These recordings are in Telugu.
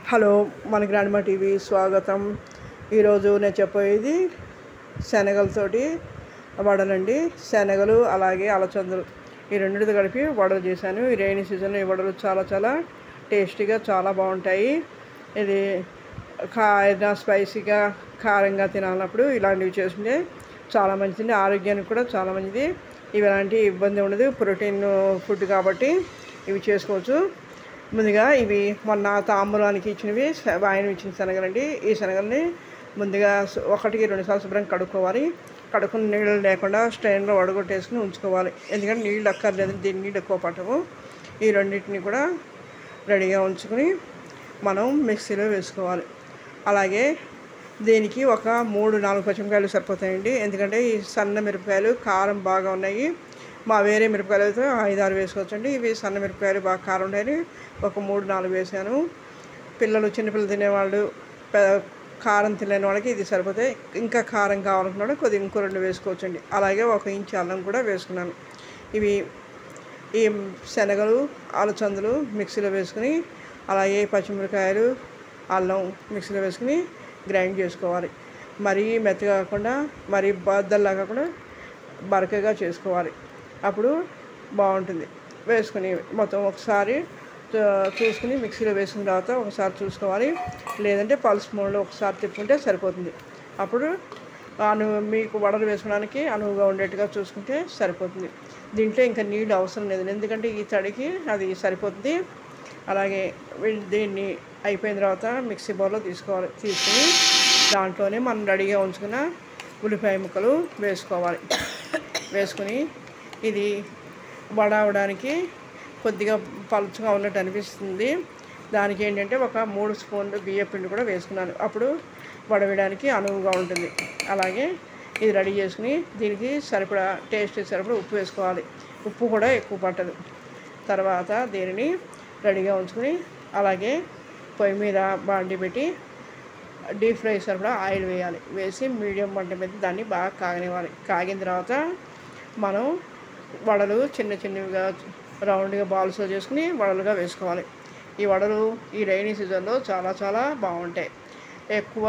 హలో, మన గ్రాండ్మా టీవీ స్వాగతం. ఈరోజు నేను చెప్పేది శనగలతోటి వడలండి. శనగలు అలాగే అలసందలు ఈ రెండింటితో కలిపి వడలు చేశాను. ఈ రైనీ సీజన్లో ఈ వడలు చాలా టేస్టీగా చాలా బాగుంటాయి. ఇది ఏదైనా స్పైసీగా కారంగా తినాలన్నప్పుడు ఇలాంటివి చేసుకుంటే చాలా మంచిది. ఆరోగ్యానికి కూడా చాలా మంచిది. ఇవి ఎలాంటి ఇబ్బంది ఉండదు. ప్రోటీన్ ఫుడ్ కాబట్టి ఇవి చేసుకోవచ్చు. ముందుగా ఇవి మొన్న తాంబూలానికి ఇచ్చినవి ఆయన ఇచ్చిన శనగలండి. ఈ శనగల్ని ముందుగా 1-2 సార్లు శుభ్రంగా కడుక్కోవాలి. కడుక్కుని నీళ్ళు లేకుండా స్ట్రెయిన్లో వడగొట్టేసుకుని ఉంచుకోవాలి. ఎందుకంటే నీళ్ళు అక్కర్లేదు, దీని నీళ్ళు ఎక్కువ పట్టవు. ఈ రెండింటిని కూడా రెడీగా ఉంచుకొని మనం మిక్సీలో వేసుకోవాలి. అలాగే దీనికి ఒక 3-4 పచ్చిమిరపకాయలు సరిపోతాయండి. ఎందుకంటే ఈ సన్న మిరపకాయలు కారం బాగా ఉన్నాయి. వేరే మిరపకాయలు అయితే 5-6 వేసుకోవచ్చండి. ఇవి సన్న మిరపకాయలు బాగా కారం ఉంటాయని ఒక 3-4 వేసాను. చిన్నపిల్లలు తినేవాళ్ళు, కారం తినలేని వాళ్ళకి ఇది సరిపోతాయి. ఇంకా కారం కావాలనుకున్నాడు కొద్దిగా ఇంకో 2 వేసుకోవచ్చండి. అలాగే 1 ఇంచు అల్లం కూడా వేసుకున్నాను. ఈ శనగలు అలసందలు మిక్సీలో వేసుకుని, అలాగే పచ్చిమిరపకాయలు అల్లం మిక్సీలో వేసుకుని గ్రైండ్ చేసుకోవాలి. మరీ మెత్తగా కాకుండా మరీ బద్దల్లా కాకుండా బరకగా చేసుకోవాలి. అప్పుడు బాగుంటుంది. వేసుకుని మొత్తం ఒకసారి చూసుకుని మిక్సీలో వేసుకున్న తర్వాత ఒకసారి చూసుకోవాలి. లేదంటే పల్స్ మోడ్లో ఒకసారి తిప్పుకుంటే సరిపోతుంది. అప్పుడు మీకు వడలు వేసుకోవడానికి అనువుగా ఉండేట్టుగా చూసుకుంటే సరిపోతుంది. దీంట్లో ఇంకా నీళ్ళు అవసరం లేదు, ఎందుకంటే ఈ తడికి అది సరిపోతుంది. అలాగే దీన్ని అయిపోయిన తర్వాత మిక్సీ బౌల్లో తీసుకుని దాంట్లోనే మనం రెడీగా ఉంచుకున్న ఉల్లిపాయ ముక్కలు వేసుకోవాలి. వేసుకుని ఇది వడ అవడానికి కొద్దిగా పలుచగా ఉన్నట్టు అనిపిస్తుంది. దానికి ఏంటంటే ఒక 3 స్పూన్లు బియ్యం పిండి కూడా వేసుకున్నాను. అప్పుడు వడవేయడానికి అనువుగా ఉంటుంది. అలాగే ఇది రెడీ చేసుకుని దీనికి సరిపడా టేస్ట్ సరిపడా ఉప్పు వేసుకోవాలి. ఉప్పు కూడా ఎక్కువ పట్టదు. తర్వాత దీనిని రెడీగా ఉంచుకుని అలాగే పొయ్యి మీద బాండి పెట్టి డీప్ ఫ్రై సరిపడా ఆయిల్ వేయాలి. వేసి మీడియం మంట మీద దాన్ని బాగా కాగనివ్వాలి. కాగిన తర్వాత మనం వడలు చిన్నవిగా రౌండ్గా బాల్స్ చేసుకుని వడలుగా వేసుకోవాలి. ఈ వడలు ఈ రైనీ సీజన్లో చాలా బాగుంటాయి. ఎక్కువ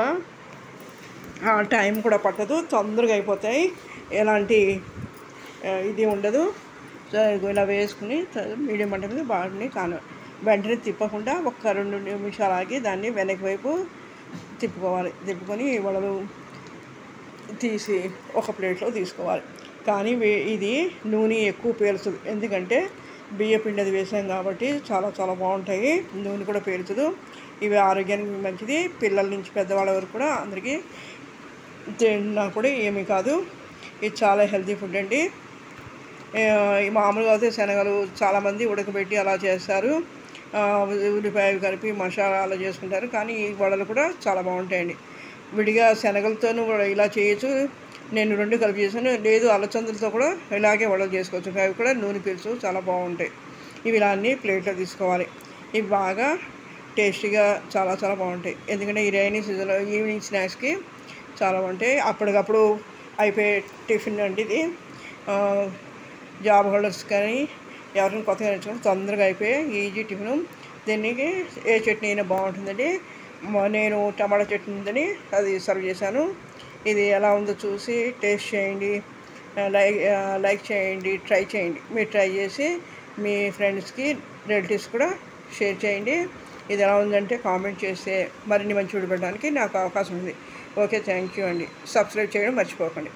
టైం కూడా పట్టదు, తొందరగా అయిపోతాయి. ఎలాంటి ఇది ఉండదు. ఇలా వేసుకుని మీడియం మంట మీద బాగా వెంటనే తిప్పకుండా ఒక 2 నిమిషాలు ఆగి దాన్ని వెనక వైపు తిప్పుకొని వడలు తీసి ఒక ప్లేట్లో తీసుకోవాలి. కానీ ఇది నూనె ఎక్కువ పీల్చదు, ఎందుకంటే బియ్య పిండి అది వేసాం కాబట్టి చాలా బాగుంటాయి. నూనె కూడా పీల్చదు. ఇవి ఆరోగ్యానికి మంచిది. పిల్లల నుంచి పెద్దవాళ్ళ వరకు కూడా అందరికీ తిన్నా కూడా ఏమీ కాదు. ఇది చాలా హెల్తీ ఫుడ్ అండి. మామూలుగా అయితే శనగలు చాలామంది ఉడకబెట్టి అలా చేస్తారు, ఉల్లిపాయలు కలిపి మసాలా అలా చేసుకుంటారు. కానీ ఈ వడలు కూడా చాలా బాగుంటాయండి. విడిగా శనగలతోనూ ఇలా చేయొచ్చు. నేను 2 కలిపి చేశాను. లేదు అలసందలతో కూడా ఇలాగే వడలు చేసుకోవచ్చు. అవి కూడా నూనె పీల్చు చాలా బాగుంటాయి. ఇవి ఇలా అన్నీ ప్లేట్లో తీసుకోవాలి. ఇవి బాగా టేస్టీగా చాలా బాగుంటాయి. ఎందుకంటే ఈ రైనీ సీజన్లో ఈవినింగ్ స్నాక్స్కి చాలా బాగుంటాయి. అప్పటికప్పుడు అయిపోయే టిఫిన్ అండి ఇది. జాబ్ హోల్డర్స్ కానీ ఎవరైనా కొత్తగా నేర్చుకుంటే తొందరగా అయిపోయే ఈజీ టిఫిన్. దీనికి ఏ చట్నీ అయినా బాగుంటుందండి. నేను టమాటా చట్నీ ఉందని అది సర్వ్ చేశాను. ఇది ఎలా ఉందో చూసి టేస్ట్ చేయండి, లైక్ చేయండి, ట్రై చేయండి. మీరు ట్రై చేసి మీ ఫ్రెండ్స్కి రిలేటివ్స్ కూడా షేర్ చేయండి. ఇది ఎలా ఉందంటే కామెంట్ చేస్తే మరిన్ని మంచి వీడియో పెట్టడానికి నాకు అవకాశం ఉంది. ఓకే, థ్యాంక్ యూ అండి. సబ్స్క్రైబ్ చేయడం మర్చిపోకండి.